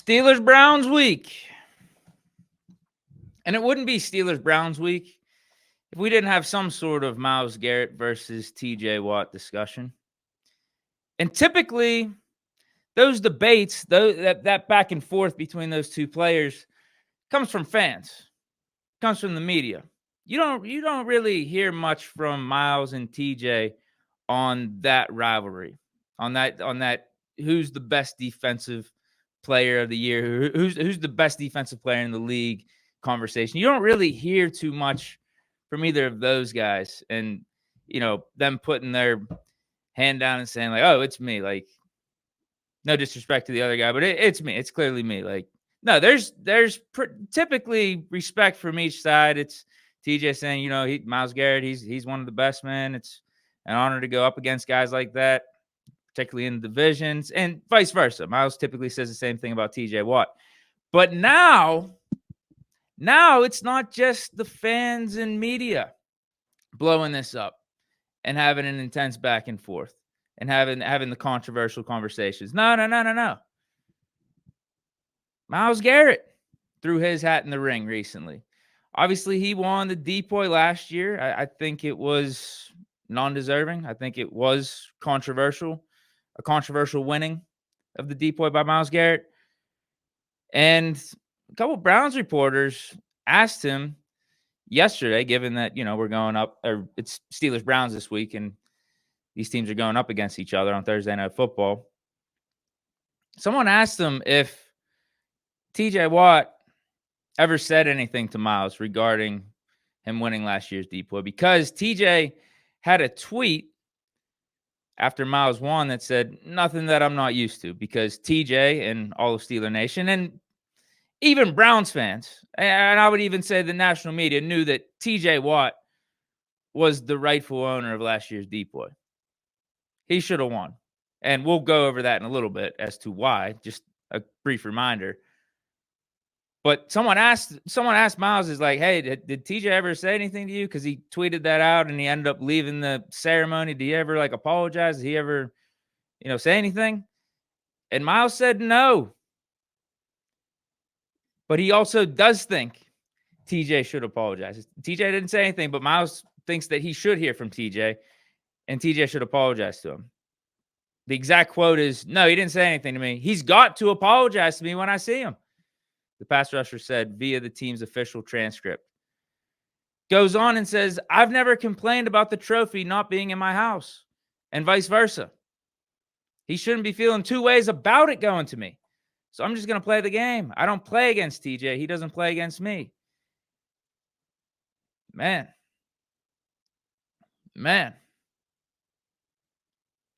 Steelers-Browns week. And it wouldn't be Steelers-Browns week if we didn't have some sort of Myles Garrett versus TJ Watt discussion. And typically, those debates, that back and forth between those two players comes from fans, comes from the media. You don't really hear much from Myles and TJ on that rivalry, on that who's the best defensive player of the year, who's the best defensive player in the league conversation. You don't really hear too much from either of those guys, and them putting their hand down and saying like, "Oh, it's me." Like, no disrespect to the other guy, but it's me. It's clearly me. Like, no, there's typically respect from each side. It's TJ saying, Myles Garrett, he's one of the best, man. It's an honor to go up against guys like that, particularly in the divisions, and vice versa. Myles typically says the same thing about TJ Watt. But now it's not just the fans and media blowing this up and having an intense back and forth and having the controversial conversations. No. Myles Garrett threw his hat in the ring recently. Obviously, he won the Depoy last year. I think it was non-deserving. I think it was controversial, a controversial winning of the Depoy by Myles Garrett. And a couple of Browns reporters asked him yesterday, given that, we're going up, or it's Steelers-Browns this week, and these teams are going up against each other on Thursday Night Football. Someone asked him if TJ Watt ever said anything to Myles regarding him winning last year's Depoy, because TJ had a tweet after Myles won that said, "Nothing that I'm not used to," because TJ and all of Steeler Nation and even Browns fans, and I would even say the national media, knew that TJ Watt was the rightful owner of last year's Depoy. He should have won. And we'll go over that in a little bit as to why, just a brief reminder. But someone asked Myles, is like, "Hey, did TJ ever say anything to you?" Because he tweeted that out and he ended up leaving the ceremony. Did he ever apologize? Did he ever, say anything? And Myles said no. But he also does think TJ should apologize. TJ didn't say anything, but Myles thinks that he should hear from TJ and TJ should apologize to him. The exact quote is, "No, he didn't say anything to me. He's got to apologize to me when I see him," the pass rusher said via the team's official transcript. Goes on and says, "I've never complained about the trophy not being in my house, and vice versa. He shouldn't be feeling two ways about it going to me. So I'm just going to play the game. I don't play against TJ. He doesn't play against me." Man.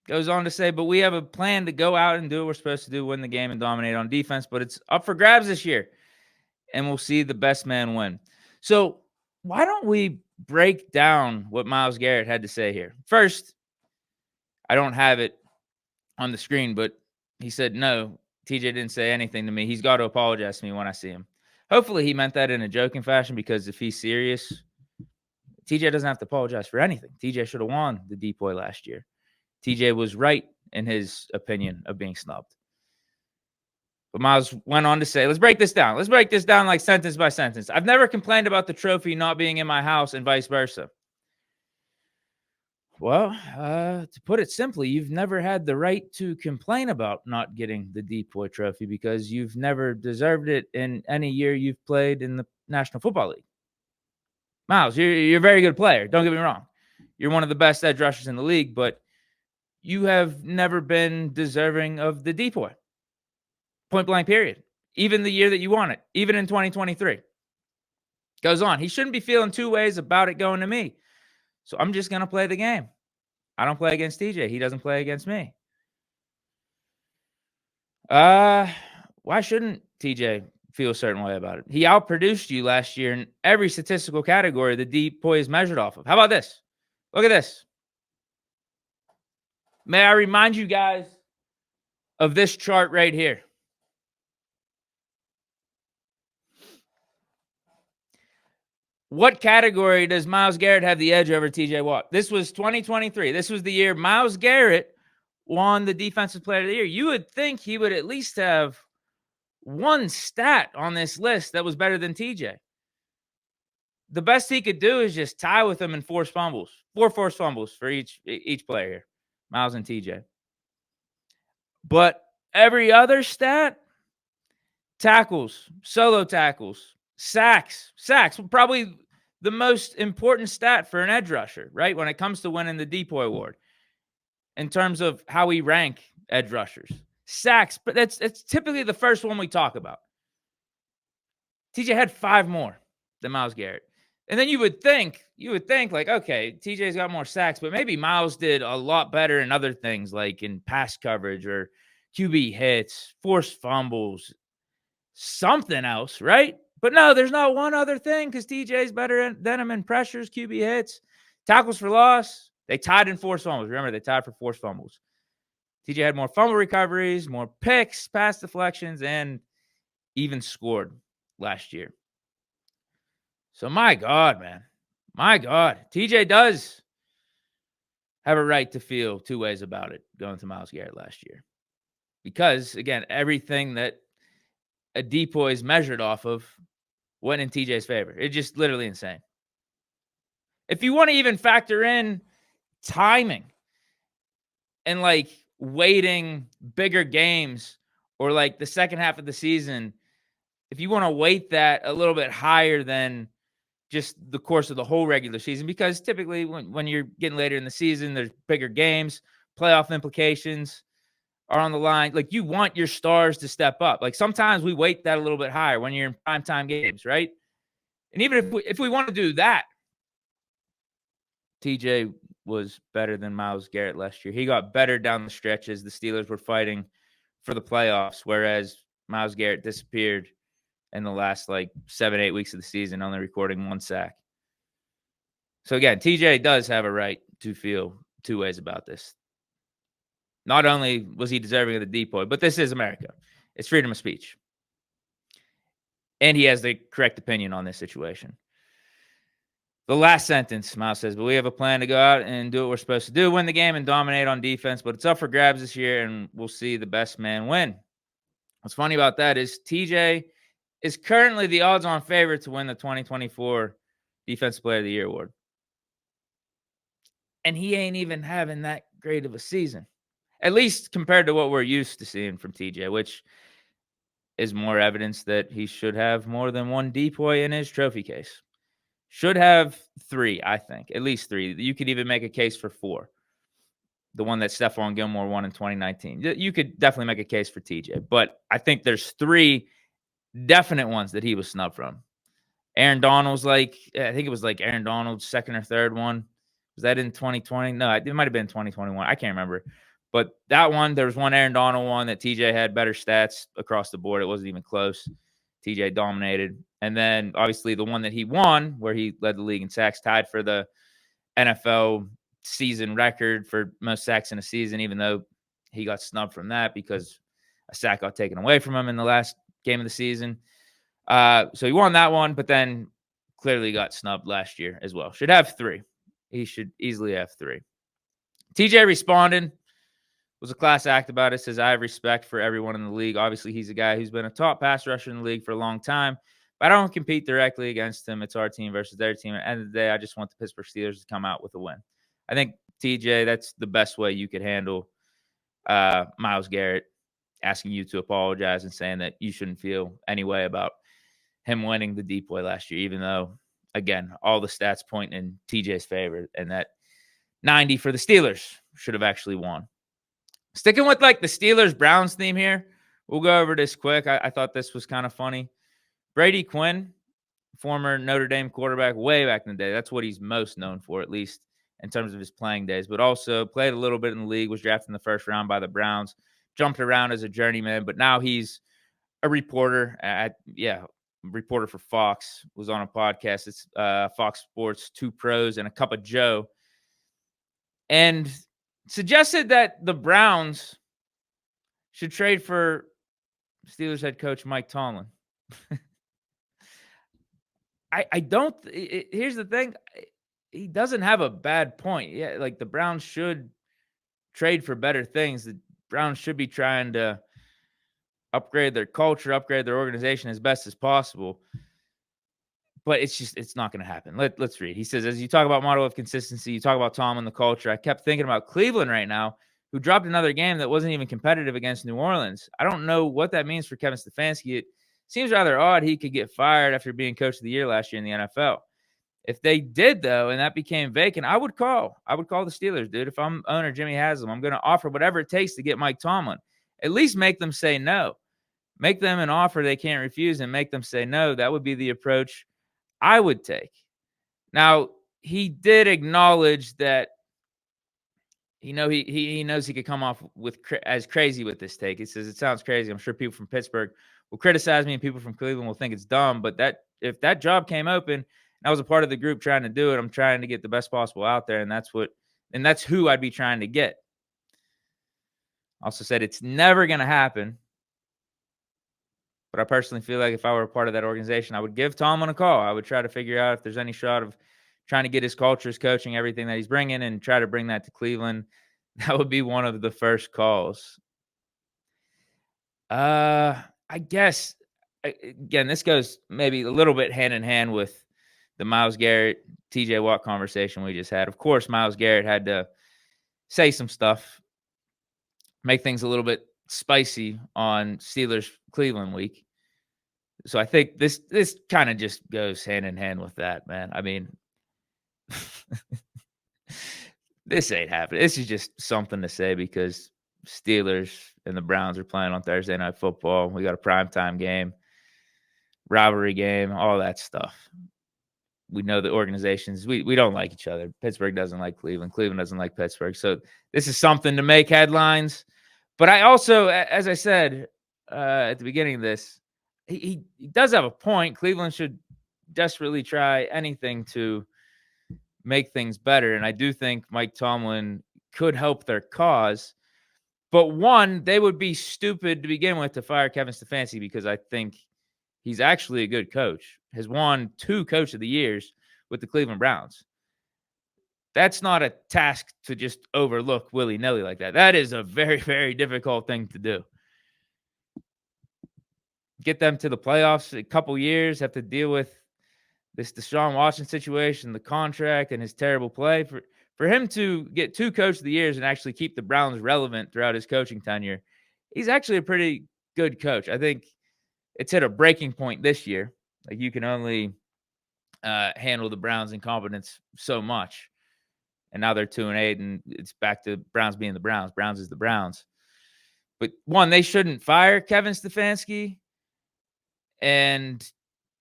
Goes on to say, "But we have a plan to go out and do what we're supposed to do, win the game and dominate on defense. But it's up for grabs this year. And we'll see the best man win." So why don't we break down what Myles Garrett had to say here? First, I don't have it on the screen, but he said, "No, TJ didn't say anything to me. He's got to apologize to me when I see him." Hopefully he meant that in a joking fashion, because if he's serious, TJ doesn't have to apologize for anything. TJ should have won the Depoy last year. TJ was right in his opinion of being snubbed. But Myles went on to say, let's break this down. Let's break this down like sentence by sentence. "I've never complained about the trophy not being in my house and vice versa." Well, to put it simply, you've never had the right to complain about not getting the Depoy trophy because you've never deserved it in any year you've played in the National Football League. Myles, you're a very good player. Don't get me wrong. You're one of the best edge rushers in the league, but you have never been deserving of the Depoy. Point blank period. Even the year that you won it, even in 2023. Goes on. "He shouldn't be feeling two ways about it going to me. So I'm just going to play the game. I don't play against TJ. He doesn't play against me." Why shouldn't TJ feel a certain way about it? He outproduced you last year in every statistical category the Depoy is measured off of. How about this? Look at this. May I remind you guys of this chart right here? What category does Myles Garrett have the edge over TJ Watt? This was 2023. This was the year Myles Garrett won the Defensive Player of the Year. You would think he would at least have one stat on this list that was better than TJ. The best he could do is just tie with him in forced fumbles. 4 forced fumbles for each player here, Myles and TJ. But every other stat, tackles, solo tackles, sacks, probably the most important stat for an edge rusher, right? When it comes to winning the Depoy Award in terms of how we rank edge rushers. Sacks, but it's typically the first one we talk about. TJ had 5 more than Myles Garrett. And then you would think like, okay, TJ's got more sacks, but maybe Myles did a lot better in other things like in pass coverage or QB hits, forced fumbles, something else, right? But no, there's not one other thing because TJ's better than him in pressures, QB hits, tackles for loss. They tied in forced fumbles. Remember, they tied for forced fumbles. TJ had more fumble recoveries, more picks, pass deflections, and even scored last year. So my God, man. My God. TJ does have a right to feel 2 ways about it going to Myles Garrett last year. Because, again, everything that a Depoy is measured off of went in TJ's favor. It's just literally insane. If you want to even factor in timing and like weighting bigger games or like the second half of the season, if you want to weight that a little bit higher than just the course of the whole regular season, because typically when you're getting later in the season, there's bigger games, playoff implications are on the line. Like you want your stars to step up. Like sometimes we weight that a little bit higher when you're in primetime games, right? And even if we want to do that, TJ was better than Myles Garrett last year. He got better down the stretch as the Steelers were fighting for the playoffs, whereas Myles Garrett disappeared in the last like 7-8 weeks of the season, only recording 1 sack. So again, TJ does have a right to feel 2 ways about this. Not only was he deserving of the Depoy, but this is America. It's freedom of speech. And he has the correct opinion on this situation. The last sentence, Myles says, but we have a plan to go out and do what we're supposed to do, win the game and dominate on defense, but it's up for grabs this year, and we'll see the best man win. What's funny about that is TJ is currently the odds-on favorite to win the 2024 Defensive Player of the Year award. And he ain't even having that great of a season, at least compared to what we're used to seeing from TJ, which is more evidence that he should have more than 1 Depoy in his trophy case. Should have 3, I think. At least 3. You could even make a case for 4. The one that Stephon Gilmore won in 2019. You could definitely make a case for TJ. But I think there's 3 definite ones that he was snubbed from. Aaron Donald's I think it was like Aaron Donald's second or third one. Was that in 2020? No, it might have been 2021. I can't remember. But that one, there was one Aaron Donald one that TJ had better stats across the board. It wasn't even close. TJ dominated. And then obviously the one that he won, where he led the league in sacks, tied for the NFL season record for most sacks in a season, even though he got snubbed from that because a sack got taken away from him in the last game of the season. So he won that one, but then clearly got snubbed last year as well. Should have 3. He should easily have 3. TJ responded, was a class act about it, says, I have respect for everyone in the league. Obviously, he's a guy who's been a top pass rusher in the league for a long time, but I don't compete directly against him. It's our team versus their team. At the end of the day, I just want the Pittsburgh Steelers to come out with a win. I think, TJ, that's the best way you could handle Myles Garrett asking you to apologize and saying that you shouldn't feel any way about him winning the Depoy last year, even though, again, all the stats point in TJ's favor and that 90 for the Steelers should have actually won. Sticking with like the Steelers-Browns theme here, we'll go over this quick. I thought this was kind of funny. Brady Quinn, former Notre Dame quarterback way back in the day. That's what he's most known for, at least in terms of his playing days, but also played a little bit in the league, was drafted in the first round by the Browns, jumped around as a journeyman, but now he's a reporter reporter for Fox, was on a podcast. It's Fox Sports, 2 Pros and a Cup of Joe, and suggested that the Browns should trade for Steelers head coach Mike Tomlin. I don't. Here's the thing. He doesn't have a bad point. Yeah, like the Browns should trade for better things. The Browns should be trying to upgrade their culture, upgrade their organization as best as possible. But it's not going to happen. Let's read. He says, as you talk about model of consistency, you talk about Tomlin, the culture. I kept thinking about Cleveland right now, who dropped another game that wasn't even competitive against New Orleans. I don't know what that means for Kevin Stefanski. It seems rather odd he could get fired after being coach of the year last year in the NFL. If they did, though, and that became vacant, I would call the Steelers, dude. If I'm owner Jimmy Haslam, I'm going to offer whatever it takes to get Mike Tomlin. At least make them say no. Make them an offer they can't refuse and make them say no. That would be the approach I would take. Now, he did acknowledge that he knows he could come off as crazy with this take. He says, it sounds crazy. I'm sure people from Pittsburgh will criticize me and people from Cleveland will think it's dumb. But if that job came open and I was a part of the group trying to do it, I'm trying to get the best possible out there. And that's who I'd be trying to get. Also said it's never going to happen. But I personally feel like if I were a part of that organization, I would give Tomlin a call. I would try to figure out if there's any shot of trying to get his culture, his coaching, everything that he's bringing, and try to bring that to Cleveland. That would be one of the first calls. I guess, again, this goes maybe a little bit hand in hand with the Myles Garrett, TJ Watt conversation we just had. Of course, Myles Garrett had to say some stuff, make things a little bit spicy on Steelers Cleveland week. So I think this kind of just goes hand in hand with that, man. I mean, this ain't happening. This is just something to say because Steelers and the Browns are playing on Thursday Night Football. We got a primetime game, rivalry game, all that stuff. We know the organizations, we don't like each other. Pittsburgh doesn't like Cleveland. Cleveland doesn't like Pittsburgh. So this is something to make headlines. But I also, as I said at the beginning of this, he does have a point. Cleveland should desperately try anything to make things better. And I do think Mike Tomlin could help their cause. But one, they would be stupid to begin with to fire Kevin Stefanski because I think he's actually a good coach. Has won 2 Coach of the Years with the Cleveland Browns. That's not a task to just overlook willy-nilly like that. That is a very, very difficult thing to do. Get them to the playoffs a couple years, have to deal with this Deshaun Watson situation, the contract, and his terrible play. For him to get 2 Coach of the Years and actually keep the Browns relevant throughout his coaching tenure, he's actually a pretty good coach. I think it's hit a breaking point this year. Like you can only handle the Browns' incompetence so much. And now they're 2-8, and it's back to Browns being the Browns. Browns is the Browns. But one, they shouldn't fire Kevin Stefanski. And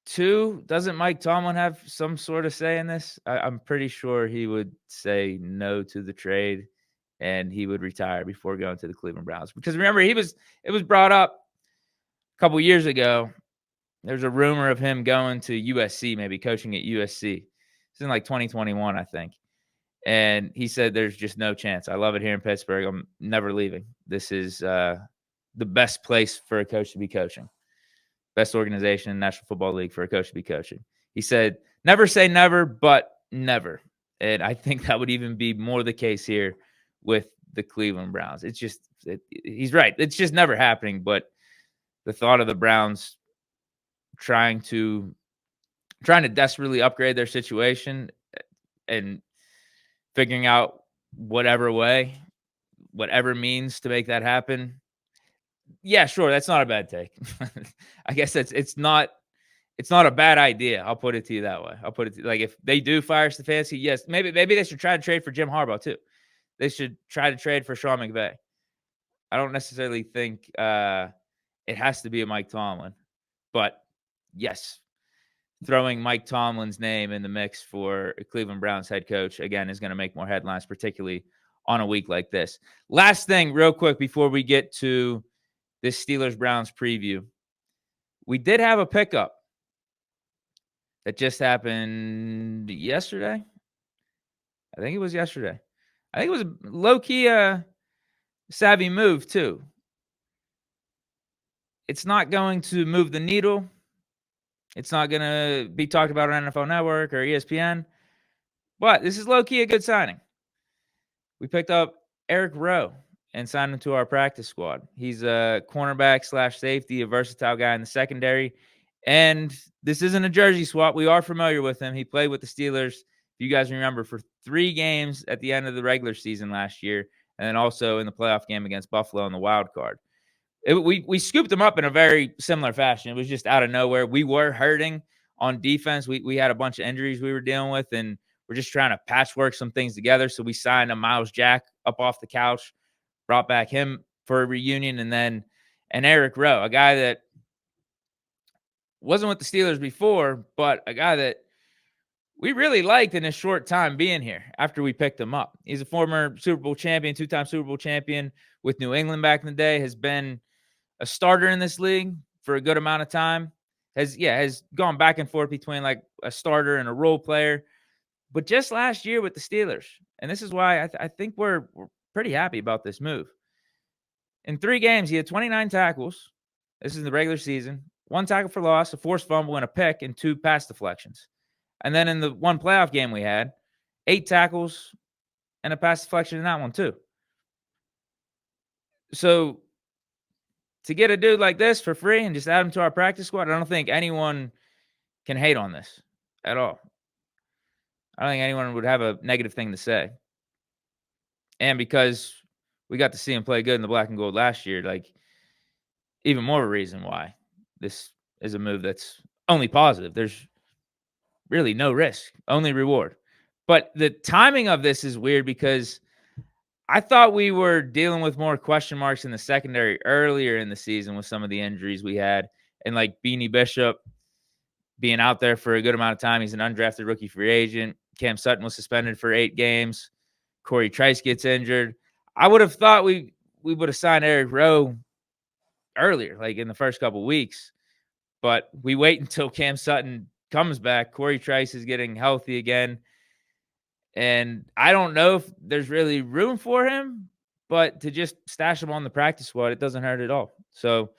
2, doesn't Mike Tomlin have some sort of say in this? I'm pretty sure he would say no to the trade, and he would retire before going to the Cleveland Browns. Because remember, it was brought up a couple years ago. There's a rumor of him going to USC, maybe coaching at USC. It's in like 2021, I think. And he said, there's just no chance. I love it here in Pittsburgh. I'm never leaving. This is the best place for a coach to be coaching. Best organization in the National Football League for a coach to be coaching. He said, never say never, but never. And I think that would even be more the case here with the Cleveland Browns. It's just, he's right. It's just never happening. But the thought of the Browns trying to desperately upgrade their situation and figuring out whatever way, whatever means to make that happen. Yeah, sure. That's not a bad take. I guess it's not a bad idea. I'll put it to you that way. I'll put it like if they do fire Stefanski, yes, maybe they should try to trade for Jim Harbaugh too. They should try to trade for Sean McVay. I don't necessarily think it has to be a Mike Tomlin, but yes, throwing Mike Tomlin's name in the mix for a Cleveland Browns head coach again is going to make more headlines, particularly on a week like this. Last thing, real quick, before we get to this Steelers-Browns preview. We did have a pickup that just happened yesterday. I think it was yesterday. I think it was a low-key savvy move, too. It's not going to move the needle. It's not going to be talked about on NFL Network or ESPN. But this is low-key a good signing. We picked up Eric Rowe. and signed him to our practice squad. He's a cornerback slash safety, a versatile guy in the secondary. And this isn't a jersey swap. We are familiar with him. He played with the Steelers, if you guys remember, for 3 games at the end of the regular season last year, and then also in the playoff game against Buffalo in the wild card. We scooped him up in a very similar fashion. It was just out of nowhere. We were hurting on defense. We had a bunch of injuries we were dealing with, and we're just trying to patchwork some things together. So we signed a Myles Jack up off the couch, brought back him for a reunion, and then an Eric Rowe, a guy that wasn't with the Steelers before, but a guy that we really liked in his short time being here after we picked him up. He's a former Super Bowl champion, 2-time Super Bowl champion with New England back in the day, has been a starter in this league for a good amount of time. Has gone back and forth between like a starter and a role player. But just last year with the Steelers, and this is why I think we're pretty happy about this move. In 3 games, he had 29 tackles. This is the regular season. 1 tackle for loss, a forced fumble, and a pick, and 2 pass deflections. And then in the 1 playoff game we had, 8 tackles and a pass deflection in that one too. So to get a dude like this for free and just add him to our practice squad, I don't think anyone can hate on this at all. I don't think anyone would have a negative thing to say. And because we got to see him play good in the black and gold last year, like even more of a reason why this is a move that's only positive. There's really no risk, only reward. But the timing of this is weird because I thought we were dealing with more question marks in the secondary earlier in the season with some of the injuries we had. And like Beanie Bishop being out there for a good amount of time. He's an undrafted rookie free agent. Cam Sutton was suspended for 8 games. Corey Trice gets injured. I would have thought we would have signed Eric Rowe earlier, like in the first couple of weeks. But we wait until Cam Sutton comes back. Corey Trice is getting healthy again. And I don't know if there's really room for him, but to just stash him on the practice squad, it doesn't hurt at all. So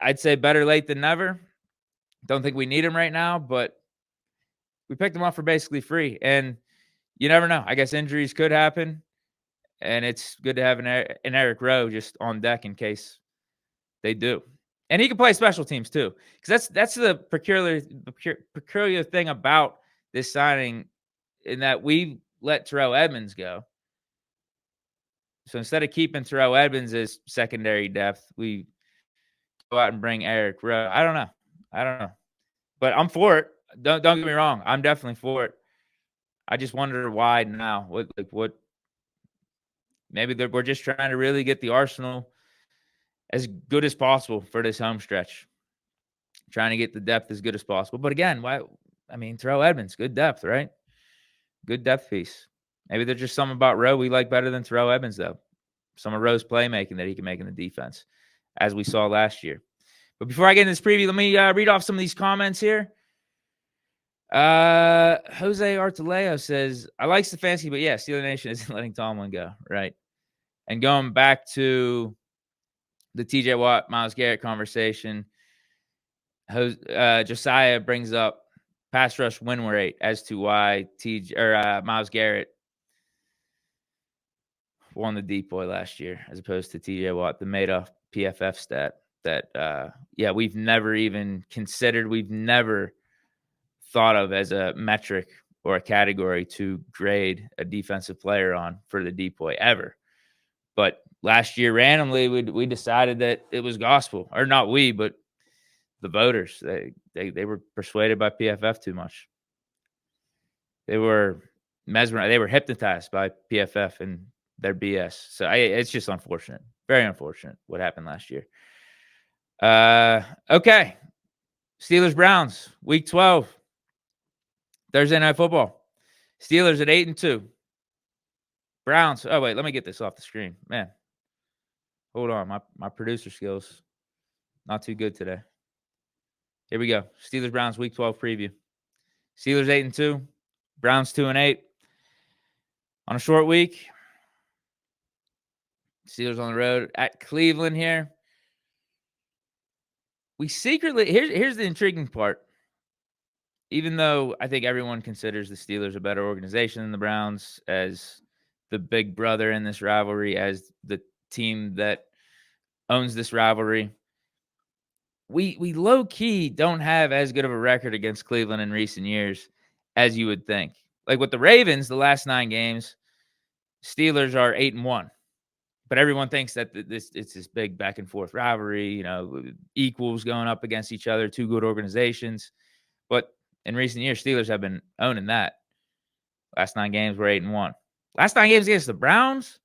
I'd say better late than never. Don't think we need him right now, but we picked him up for basically free. And you never know. I guess injuries could happen. And it's good to have an Eric Rowe just on deck in case they do. And he can play special teams too. Because that's the peculiar thing about this signing, in that we let Terrell Edmunds go. So instead of keeping Terrell Edmunds as secondary depth, we go out and bring Eric Rowe. I don't know. But I'm for it. Don't get me wrong. I'm definitely for it. I just wonder why now. What maybe we're just trying to really get the arsenal as good as possible for this home stretch. Trying to get the depth as good as possible. But again, Terrell Edmunds, good depth, right? Good depth piece. Maybe there's just something about Rowe we like better than Terrell Edmunds, though. Some of Rowe's playmaking that he can make in the defense, as we saw last year. But before I get into this preview, let me read off some of these comments here. Jose Artuleo says, I like Stefanski, but yeah, Steeler Nation isn't letting Tomlin go, right? And going back to the TJ Watt, Myles Garrett conversation, Josiah brings up pass rush win rate as to why Myles Garrett won the decoy last year as opposed to TJ Watt, the made-up PFF stat that, we've never even considered. We've never thought of as a metric or a category to grade a defensive player on for the decoy ever. But last year, randomly, we decided that it was gospel. Or not we, but the voters. They were persuaded by PFF too much. They were mesmerized. They were hypnotized by PFF and their BS. So it's just unfortunate. Very unfortunate what happened last year. Okay. Steelers-Browns, Week 12. Thursday Night Football. Steelers at 8-2. Browns. Oh, wait. Let me get this off the screen. Man. Hold on. My producer skills not too good today. Here we go. Steelers-Browns Week 12 preview. Steelers 8-2. Browns 2-8. On a short week. Steelers on the road at Cleveland here. We secretly, here's the intriguing part. Even though I think everyone considers the Steelers a better organization than the Browns, as the big brother in this rivalry, as the team that owns this rivalry. We low key don't have as good of a record against Cleveland in recent years as you would think. Like with the Ravens, the last 9 games, Steelers are 8-1. But everyone thinks that it's this big back and forth rivalry, equals going up against each other, 2 good organizations. But in recent years, Steelers have been owning that. Last 9 games, we're 8-1. Last 9 games against the Browns,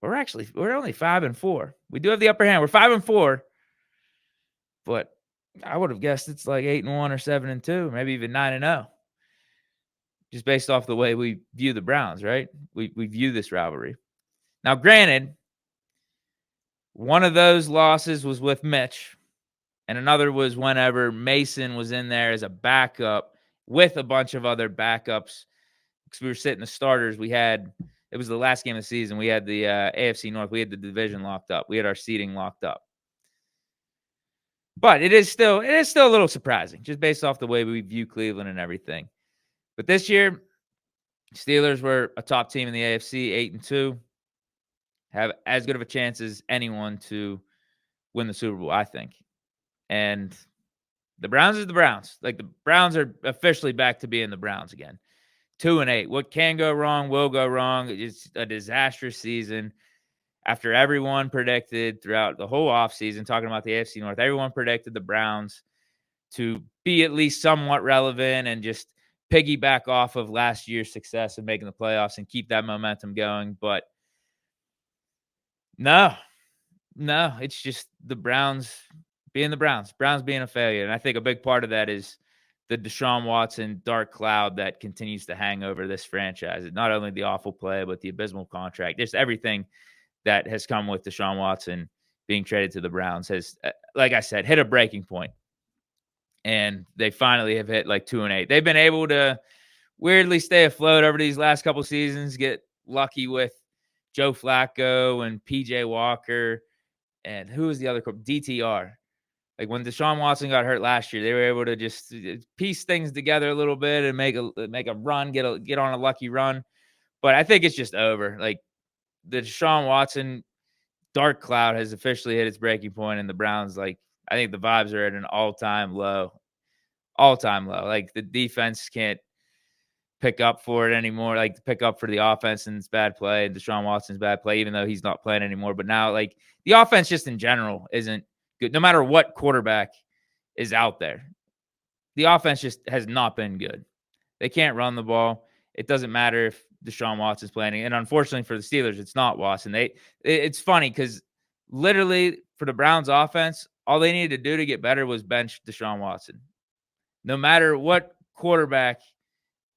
we're only 5-4. We do have the upper hand. We're 5-4, but I would have guessed it's like 8-1 or 7-2, maybe even 9-0. Just based off the way we view the Browns, right? We view this rivalry. Now, granted, one of those losses was with Mitch, and another was whenever Mason was in there as a backup with a bunch of other backups. Because we were sitting the starters. It was the last game of the season. We had the AFC North. We had the division locked up. We had our seating locked up. But it is still a little surprising, just based off the way we view Cleveland and everything. But this year, Steelers were a top team in the AFC, 8-2. Have as good of a chance as anyone to win the Super Bowl, I think. And the Browns is the Browns. Like, the Browns are officially back to being the Browns again. 2-8. What can go wrong will go wrong. It's a disastrous season. After everyone predicted throughout the whole offseason, talking about the AFC North, everyone predicted the Browns to be at least somewhat relevant and just piggyback off of last year's success of making the playoffs and keep that momentum going. But no, it's just the Browns being the Browns. Browns being a failure. And I think a big part of that is the Deshaun Watson dark cloud that continues to hang over this franchise. Not only the awful play, but the abysmal contract. Just everything that has come with Deshaun Watson being traded to the Browns has, like I said, hit a breaking point. And they finally have hit like 2-8. They've been able to weirdly stay afloat over these last couple seasons, get lucky with Joe Flacco and PJ Walker. And who was the other? DTR. Like when Deshaun Watson got hurt last year, they were able to just piece things together a little bit and make a run, get on a lucky run. But I think it's just over. Like the Deshaun Watson dark cloud has officially hit its breaking point, and the Browns, like, I think the vibes are at an all-time low. Like the defense can't pick up for it anymore. Like pick up for the offense and it's bad play, and Deshaun Watson's bad play, even though he's not playing anymore. But now, like, the offense just in general isn't good. No matter what quarterback is out there, the offense just has not been good. They can't run the ball. It doesn't matter if Deshaun Watson's playing. And unfortunately for the Steelers, it's not Watson. It's funny because literally for the Browns offense, all they needed to do to get better was bench Deshaun Watson. No matter what quarterback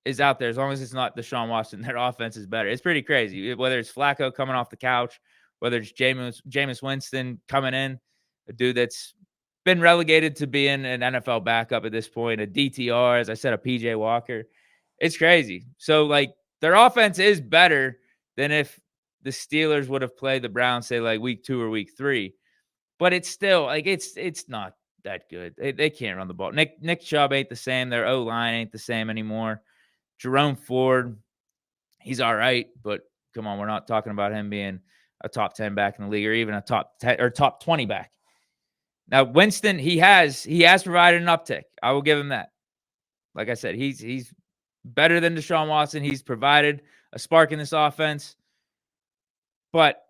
is out there, as long as it's not Deshaun Watson, their offense is better. It's pretty crazy. Whether it's Flacco coming off the couch, whether it's Jameis Winston coming in, a dude that's been relegated to being an NFL backup at this point, a DTR, as I said, a PJ Walker. It's crazy. So, like, their offense is better than if the Steelers would have played the Browns, say, like, week 2 or week 3. But it's still, like, it's not that good. They can't run the ball. Nick Chubb ain't the same. Their O-line ain't the same anymore. Jerome Ford, he's all right, but come on, we're not talking about him being a top 10 back in the league or even a top 10 or top 20 back. Now, Winston, he has provided an uptick. I will give him that. Like I said, he's better than Deshaun Watson. He's provided a spark in this offense, but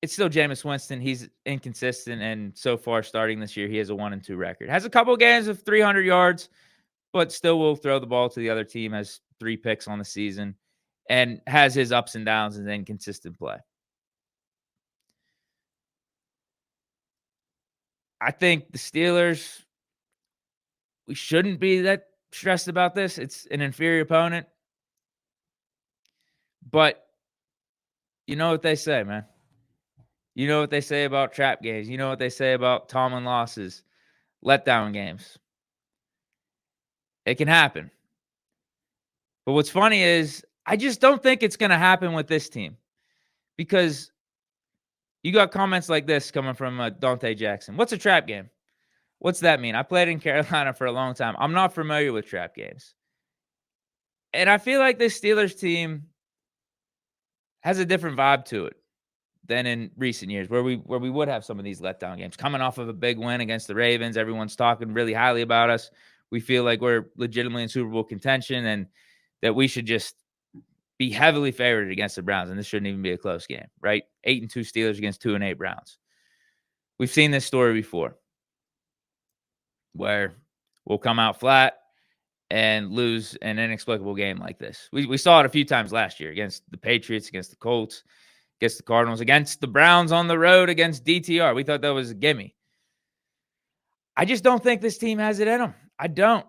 it's still Jameis Winston. He's inconsistent, and so far starting this year, he has a 1-2 record. Has a couple of games of 300 yards, but still will throw the ball to the other team, has 3 picks on the season, and has his ups and downs and inconsistent play. I think the Steelers, we shouldn't be that stressed about this. It's an inferior opponent. But you know what they say, man. You know what they say about trap games. You know what they say about Tomlin losses, letdown games. It can happen. But what's funny is I just don't think it's going to happen with this team, because you got comments like this coming from Dante Jackson. What's a trap game? What's that mean? I played in Carolina for a long time. I'm not familiar with trap games. And I feel like this Steelers team has a different vibe to it than in recent years where we would have some of these letdown games. Coming off of a big win against the Ravens, everyone's talking really highly about us. We feel like we're legitimately in Super Bowl contention and that we should just be heavily favored against the Browns, and this shouldn't even be a close game, right? 8-2 Steelers against 2-8 Browns. We've seen this story before where we'll come out flat and lose an inexplicable game like this. We saw it a few times last year against the Patriots, against the Colts, against the Cardinals, against the Browns on the road, against DTR. We thought that was a gimme. I just don't think this team has it in them. I don't.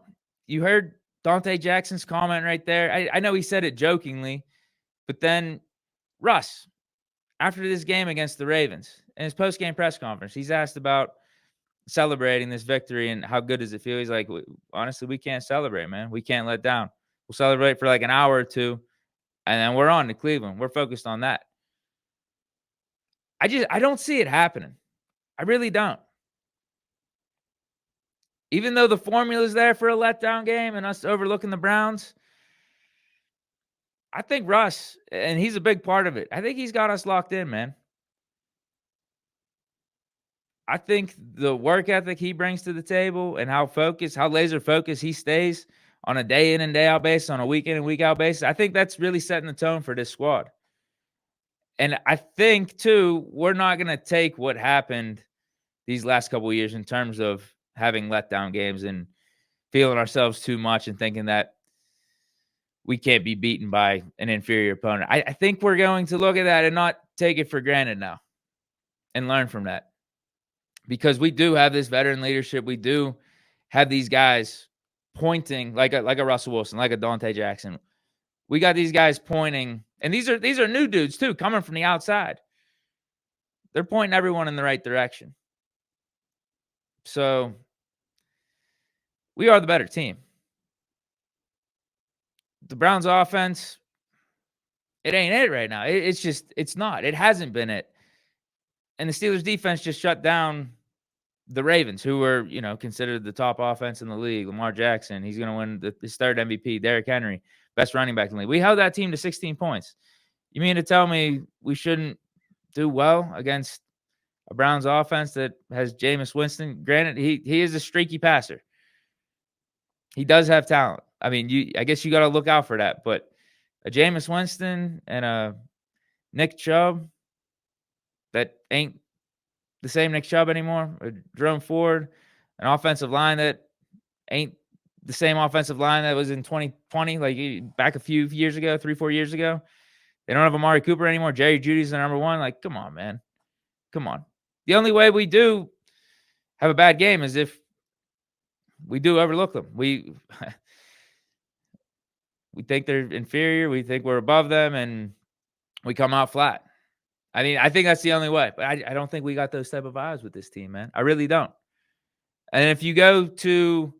You heard Dante Jackson's comment right there. I know he said it jokingly, but then Russ, after this game against the Ravens, in his post-game press conference, he's asked about celebrating this victory and how good does it feel. He's like, honestly, we can't celebrate, man. We can't let down. We'll celebrate for like an hour or two, and then we're on to Cleveland. We're focused on that. I don't see it happening. I really don't. Even though the formula is there for a letdown game and us overlooking the Browns, I think Russ, and he's a big part of it, I think he's got us locked in, man. I think the work ethic he brings to the table and how laser focused he stays on a day in and day out basis, on a week in and week out basis, I think that's really setting the tone for this squad. And I think, too, we're not going to take what happened these last couple of years in terms of having letdown games and feeling ourselves too much and thinking that we can't be beaten by an inferior opponent. I think we're going to look at that and not take it for granted now and learn from that. Because we do have this veteran leadership. We do have these guys pointing like a Russell Wilson, like a Dante Jackson. We got these guys pointing, and these are new dudes too, coming from the outside. They're pointing everyone in the right direction. So we are the better team. The Browns offense, it ain't it right now. It's not. It hasn't been it. And the Steelers defense just shut down the Ravens, who were, considered the top offense in the league. Lamar Jackson, he's going to win his third MVP. Derrick Henry, best running back in the league. We held that team to 16 points. You mean to tell me we shouldn't do well against a Browns offense that has Jameis Winston? Granted, he is a streaky passer. He does have talent. I mean, I guess you got to look out for that. But a Jameis Winston and a Nick Chubb that ain't the same Nick Chubb anymore, or Jerome Ford, an offensive line that ain't the same offensive line that was in 2020, like back a few years ago, 3-4 years ago. They don't have Amari Cooper anymore. Jerry Jeudy's the number one. Like, come on, man. Come on. The only way we do have a bad game is if we do overlook them. We think they're inferior. We think we're above them, and we come out flat. I mean, I think that's the only way. But I don't think we got those type of vibes with this team, man. I really don't. And if you go to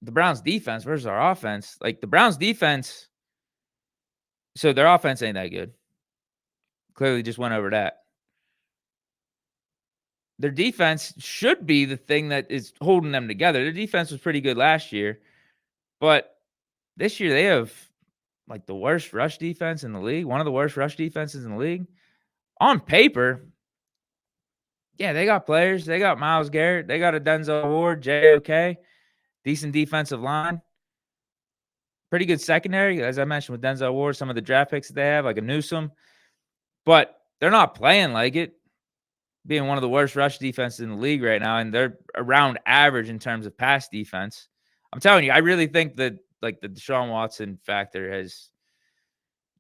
the Browns defense versus our offense, like the Browns defense, so their offense ain't that good. Clearly just went over that. Their defense should be the thing that is holding them together. Their defense was pretty good last year, but this year they have like the worst rush defense in the league, one of the worst rush defenses in the league. On paper, yeah, they got players. They got Myles Garrett. They got a Denzel Ward, J.O.K., decent defensive line. Pretty good secondary, as I mentioned with Denzel Ward, some of the draft picks that they have, like a Newsome. But they're not playing like it, being one of the worst rush defenses in the league right now, and they're around average in terms of pass defense. I'm telling you, I really think that like the Deshaun Watson factor has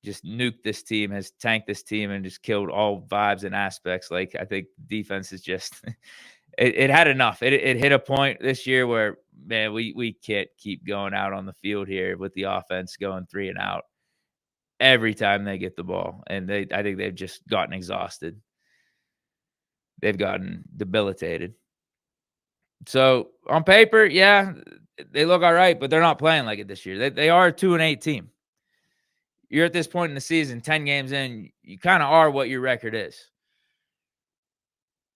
just nuked this team, has tanked this team, and just killed all vibes and aspects. Like, I think defense is just it had enough. It hit a point this year where, man, we can't keep going out on the field here with the offense going 3 and out every time they get the ball. And I think they've just gotten exhausted. They've gotten debilitated. So on paper, yeah, they look all right, but they're not playing like it this year. They are a 2-8 team. You're at this point in the season, 10 games in, you kind of are what your record is.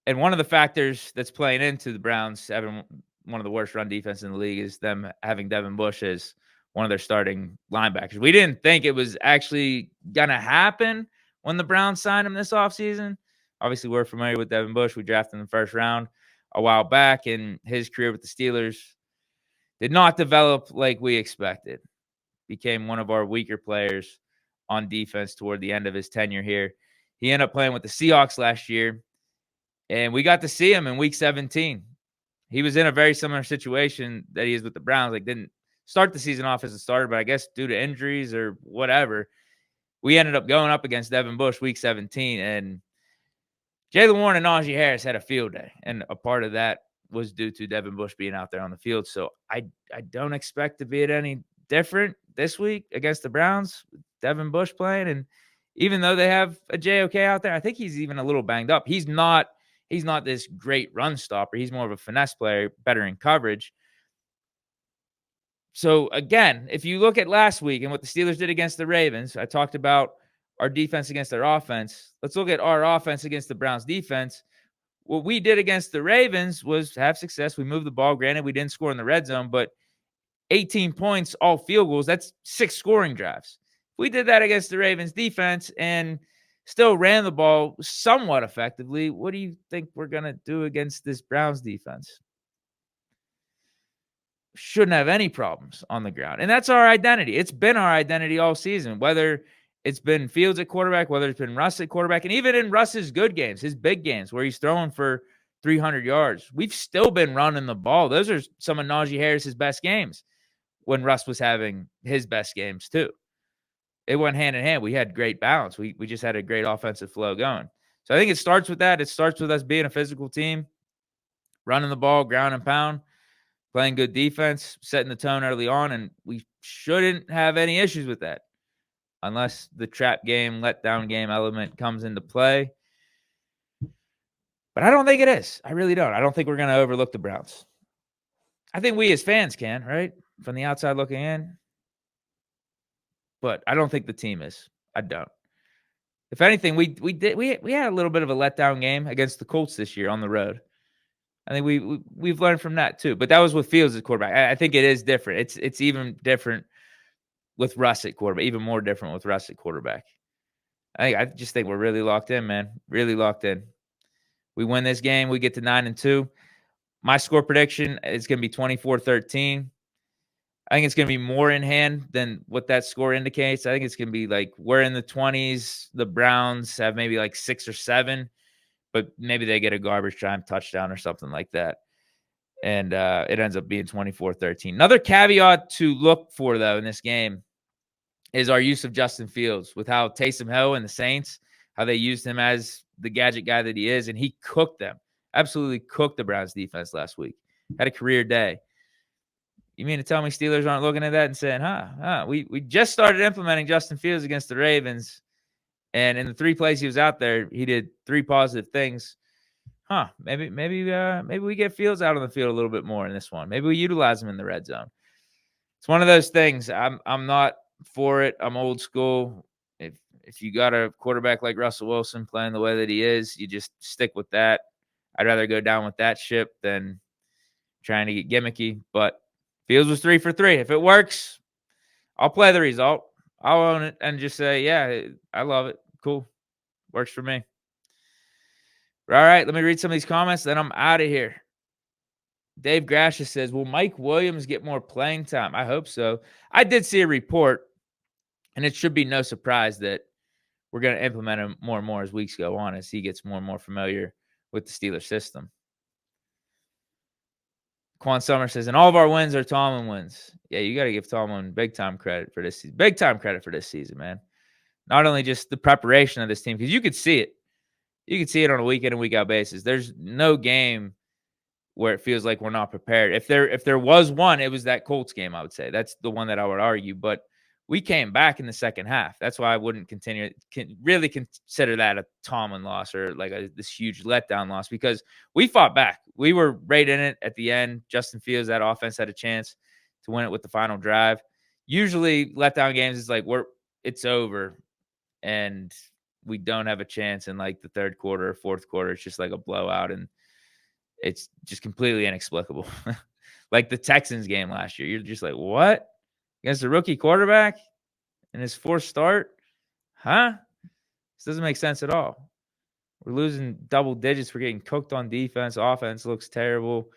And one of the factors that's playing into the Browns having one of the worst run defense in the league is them having Devin Bush as one of their starting linebackers. We didn't think it was actually going to happen when the Browns signed him this offseason. Obviously, we're familiar with Devin Bush. We drafted him in the first round a while back, and his career with the Steelers did not develop like we expected. Became one of our weaker players on defense toward the end of his tenure here. He ended up playing with the Seahawks last year, and we got to see him in week 17. He was in a very similar situation that he is with the Browns. Like, didn't start the season off as a starter, but I guess due to injuries or whatever, we ended up going up against Devin Bush week 17. And Jaylen Warren and Najee Harris had a field day. And a part of that was due to Devin Bush being out there on the field. So I don't expect to be at any different this week against the Browns. Devin Bush playing. And even though they have a JOK out there, I think he's even a little banged up. He's not this great run stopper. He's more of a finesse player, better in coverage. So again, if you look at last week and what the Steelers did against the Ravens, I talked about our defense against their offense. Let's look at our offense against the Browns defense. What we did against the Ravens was have success. We moved the ball. Granted, we didn't score in the red zone, but 18 points, all field goals, that's 6 scoring drives. We did that against the Ravens defense and still ran the ball somewhat effectively. What do you think we're going to do against this Browns defense? Shouldn't have any problems on the ground. And that's our identity. It's been our identity all season, whether it's been Fields at quarterback, whether it's been Russ at quarterback, and even in Russ's good games, his big games where he's throwing for 300 yards, we've still been running the ball. Those are some of Najee Harris's best games when Russ was having his best games too. It went hand in hand. We had great balance. We just had a great offensive flow going. So I think it starts with that. It starts with us being a physical team, running the ball, ground and pound, playing good defense, setting the tone early on, and we shouldn't have any issues with that unless the trap game, letdown game element comes into play. But I don't think it is. I really don't. I don't think we're going to overlook the Browns. I think we as fans can, right? From the outside looking in. But I don't think the team is. I don't. If anything, we had a little bit of a letdown game against the Colts this year on the road. I think we've learned from that too. But that was with Fields at quarterback. I think it is different. It's even different with Russ at quarterback. Even more different with Russ at quarterback. I just think we're really locked in, man. Really locked in. We win this game. We get to 9-2. My score prediction is going to be 24-13. I think it's going to be more in hand than what that score indicates. I think it's going to be like we're in the 20s. The Browns have maybe like 6 or 7, but maybe they get a garbage time touchdown or something like that. And it ends up being 24-13. Another caveat to look for, though, in this game is our use of Justin Fields with how Taysom Hill and the Saints, how they used him as the gadget guy that he is, and he cooked them. Absolutely cooked the Browns defense last week. Had a career day. You mean to tell me Steelers aren't looking at that and saying, we just started implementing Justin Fields against the Ravens, and in the 3 plays he was out there, he did 3 positive things. Maybe we get Fields out on the field a little bit more in this one. Maybe we utilize him in the red zone. It's one of those things. I'm not for it. I'm old school. If you got a quarterback like Russell Wilson playing the way that he is, you just stick with that. I'd rather go down with that ship than trying to get gimmicky. But Fields was 3 for 3. If it works, I'll play the result. I'll own it and just say, yeah, I love it. Cool. Works for me. All right, let me read some of these comments, then I'm out of here. Dave Grasha says, will Mike Williams get more playing time? I hope so. I did see a report, and it should be no surprise that we're going to implement him more and more as weeks go on, as he gets more and more familiar with the Steelers system. Quan Summer says, and all of our wins are Tomlin wins. Yeah, you got to give Tomlin big-time credit for this season. Big-time credit for this season, man. Not only just the preparation of this team, because you could see it. You could see it on a week in and week out basis. There's no game where it feels like we're not prepared. If there was one, it was that Colts game, I would say. That's the one that I would argue. But we came back in the second half. That's why I wouldn't really consider that a Tomlin loss or like this huge letdown loss, because we fought back. We were right in it at the end. Justin Fields, that offense had a chance to win it with the final drive. Usually letdown games is like it's over and we don't have a chance in like the third quarter or fourth quarter. It's just like a blowout, and it's just completely inexplicable. Like the Texans game last year. You're just like, what? against a rookie quarterback in his fourth start? Huh? This doesn't make sense at all. We're losing double digits. We're getting cooked on defense. Offense looks terrible.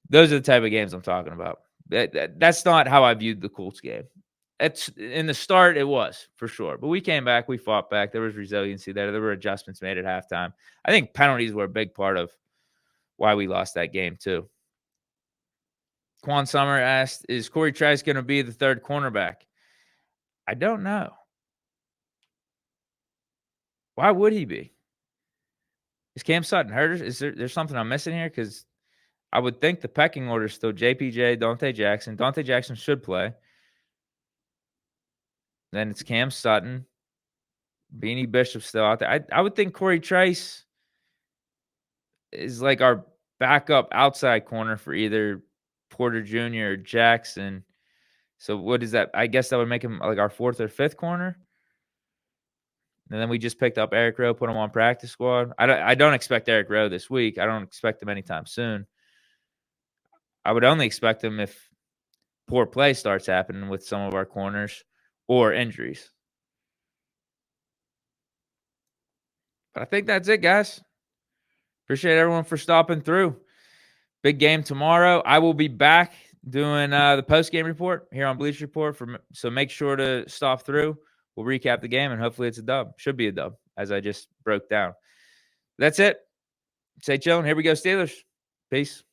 Those are the type of games I'm talking about. That's not how I viewed the Colts game. It's in the start, it was for sure. But we came back, we fought back. There was resiliency there. There were adjustments made at halftime. I think penalties were a big part of why we lost that game too. Quan Summer asked, "Is Corey Trice going to be the third cornerback?" I don't know. Why would he be? Is Cam Sutton hurt? Is there's something I'm missing here? Because I would think the pecking order is still JPJ, Dante Jackson. Dante Jackson should play. Then it's Cam Sutton. Beanie Bishop's still out there. I would think Corey Trice is like our backup outside corner for either Porter Jr. or Jackson. So what is that? I guess that would make him like our fourth or fifth corner. And then we just picked up Eric Rowe, put him on practice squad. I don't expect Eric Rowe this week. I don't expect him anytime soon. I would only expect him if poor play starts happening with some of our corners or injuries. But I think that's it, guys. Appreciate everyone for stopping through. Big game tomorrow. I will be back doing the post-game report here on Bleacher Report. So make sure to stop through. We'll recap the game, and hopefully it's a dub. Should be a dub, as I just broke down. That's it. Stay chilling. Here we go, Steelers. Peace.